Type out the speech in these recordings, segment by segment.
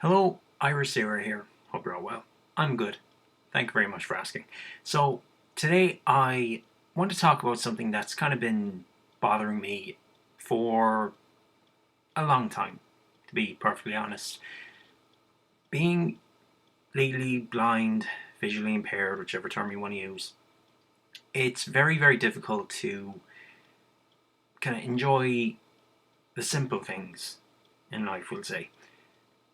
Hello, Irish Sarah here. Hope you're all well. I'm good. Thank you very much for asking. So, today I want to talk about something that's kind of been bothering me for a long time, to be perfectly honest. Being legally blind, visually impaired, whichever term you want to use, it's very, very difficult to kind of enjoy the simple things in life, we'll say.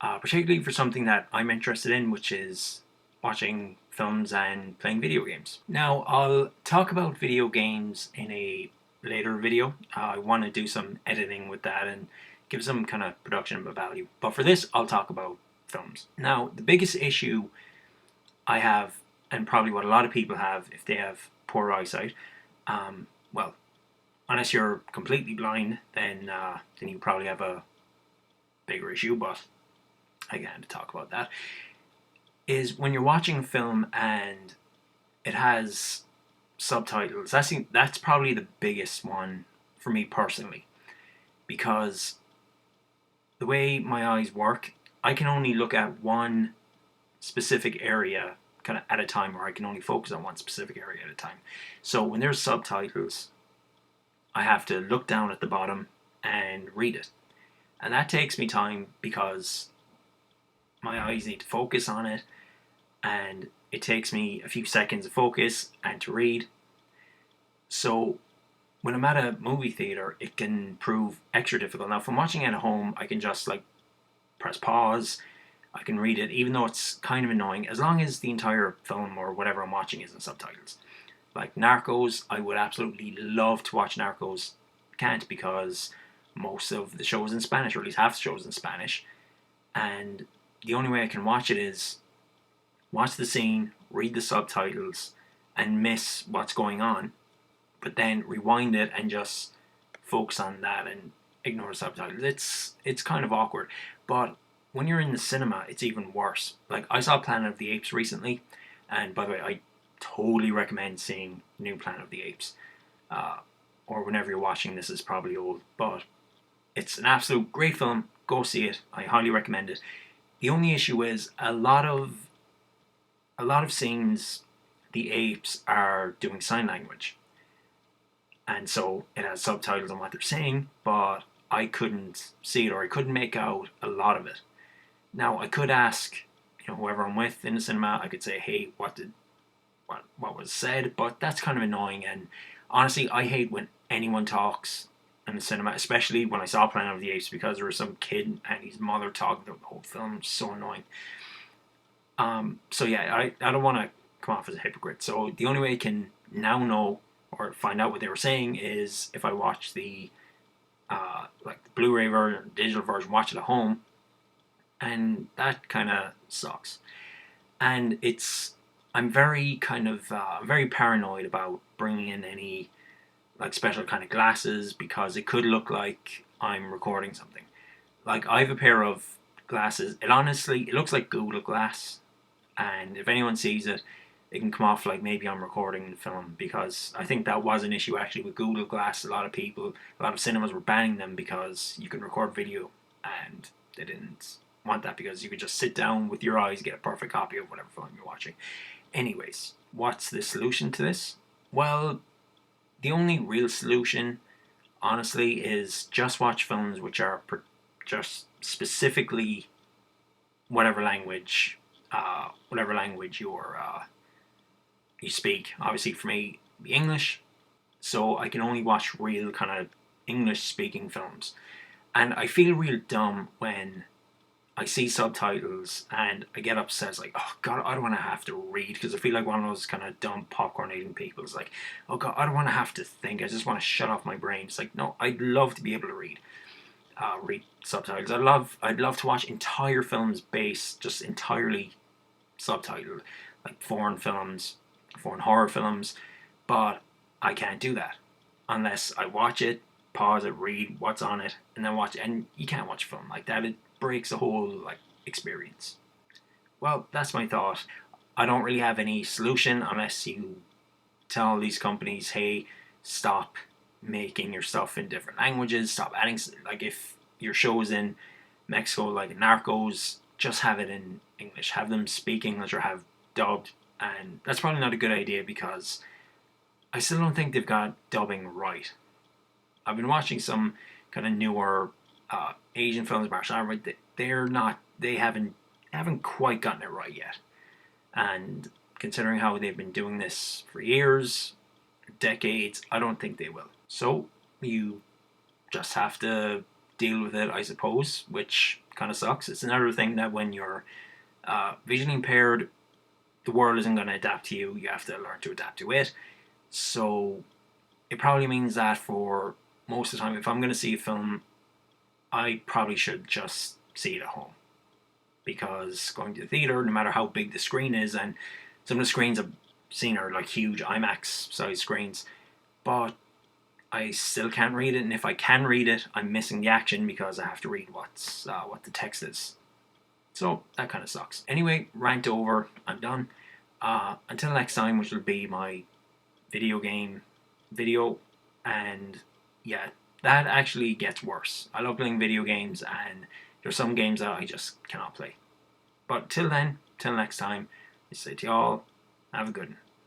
Particularly for something that I'm interested in, which is watching films and playing video games. Now, I'll talk about video games in a later video. I want to do some editing with that and give some kind of production value. But for this, I'll talk about films. Now, the biggest issue I have, and probably what a lot of people have if they have poor eyesight, well, unless you're completely blind, then you probably have a bigger issue, but I get to talk about that, is when you're watching a film and it has subtitles. That's probably the biggest one for me personally, because the way my eyes work, I can only look at one specific area kind of at a time, or I can only focus on one specific area at a time. So when there's subtitles, I have to look down at the bottom and read it. And that takes me time because my eyes need to focus on it, and it takes me a few seconds to focus and to read. So when I'm at a movie theater, it can prove extra difficult. Now, if I'm watching at home, I can just press pause. I can read it, even though it's kind of annoying, as long as the entire film or whatever I'm watching is in subtitles. Like Narcos, I would absolutely love to watch Narcos. Can't, because most of the show is in Spanish, or at least half the show is in Spanish. And the only way I can watch it is watch the scene, read the subtitles, and miss what's going on, but then rewind it and just focus on that and ignore the subtitles. It's kind of awkward. But when you're in the cinema, it's even worse. Like, I saw Planet of the Apes recently, and by the way, I totally recommend seeing New Planet of the Apes. Or whenever you're watching this, is probably old, but it's an absolute great film. Go see it. I highly recommend it. The only issue is a lot of scenes, the apes are doing sign language, and so it has subtitles on what they're saying, but I couldn't see it, or I couldn't make out a lot of it. Now, I could ask, whoever I'm with in the cinema, I could say, hey, what was said, but that's kind of annoying. And honestly, I hate when anyone talks in the cinema, especially when I saw Planet of the Apes, because there was some kid and his mother talking through the whole film. It's so annoying. So yeah, I don't want to come off as a hypocrite. So the only way I can now know or find out what they were saying is if I watch the the Blu-ray version, digital version, watch it at home, and that kind of sucks. And I'm very very paranoid about bringing in any special kind of glasses, because it could look like I'm recording something. Like, I have a pair of glasses. It looks like Google Glass, and if anyone sees it, it can come off like maybe I'm recording the film, because I think that was an issue actually with Google Glass. A lot of cinemas were banning them because you can record video, and they didn't want that because you could just sit down with your eyes, get a perfect copy of whatever film you're watching. Anyways, what's the solution to this? Well, the only real solution, honestly, is just watch films which are just specifically whatever language you speak. Obviously, for me, the English, so I can only watch real kind of English-speaking films. And I feel real dumb when I see subtitles and I get upset. It's like, oh god, I don't want to have to read, because I feel like one of those kind of dumb popcorn eating people. It's like, oh god, I don't want to have to think. I just want to shut off my brain. It's like, no, I'd love to be able to read subtitles. I'd love to watch entire films based just entirely subtitled, like foreign films, foreign horror films, but I can't do that unless I watch it, pause it, read what's on it, and then watch it. And you can't watch a film like that. It breaks the whole experience. Well, that's my thought. I don't really have any solution unless you tell these companies, hey, stop making your stuff in different languages, stop adding, if your show is in Mexico, like Narcos, just have it in English. Have them speak English or have dubbed. And that's probably not a good idea because I still don't think they've got dubbing right. I've been watching some kind of newer Asian films, martial art. They're not. They haven't quite gotten it right yet. And considering how they've been doing this for years, decades, I don't think they will. So you just have to deal with it, I suppose, which kind of sucks. It's another thing that when you're visually impaired, the world isn't going to adapt to you. You have to learn to adapt to it. So it probably means that for most of the time, if I'm going to see a film, I probably should just see it at home. Because going to the theater, no matter how big the screen is, and some of the screens I've seen are like huge IMAX size screens, but I still can't read it, and if I can read it, I'm missing the action because I have to read what the text is. So that kind of sucks. Anyway, rant over. I'm done. Until next time, which will be my video game video, and yeah, that actually gets worse. I love playing video games, and there's some games that I just cannot play. But till then, till next time, I say to y'all, have a good one.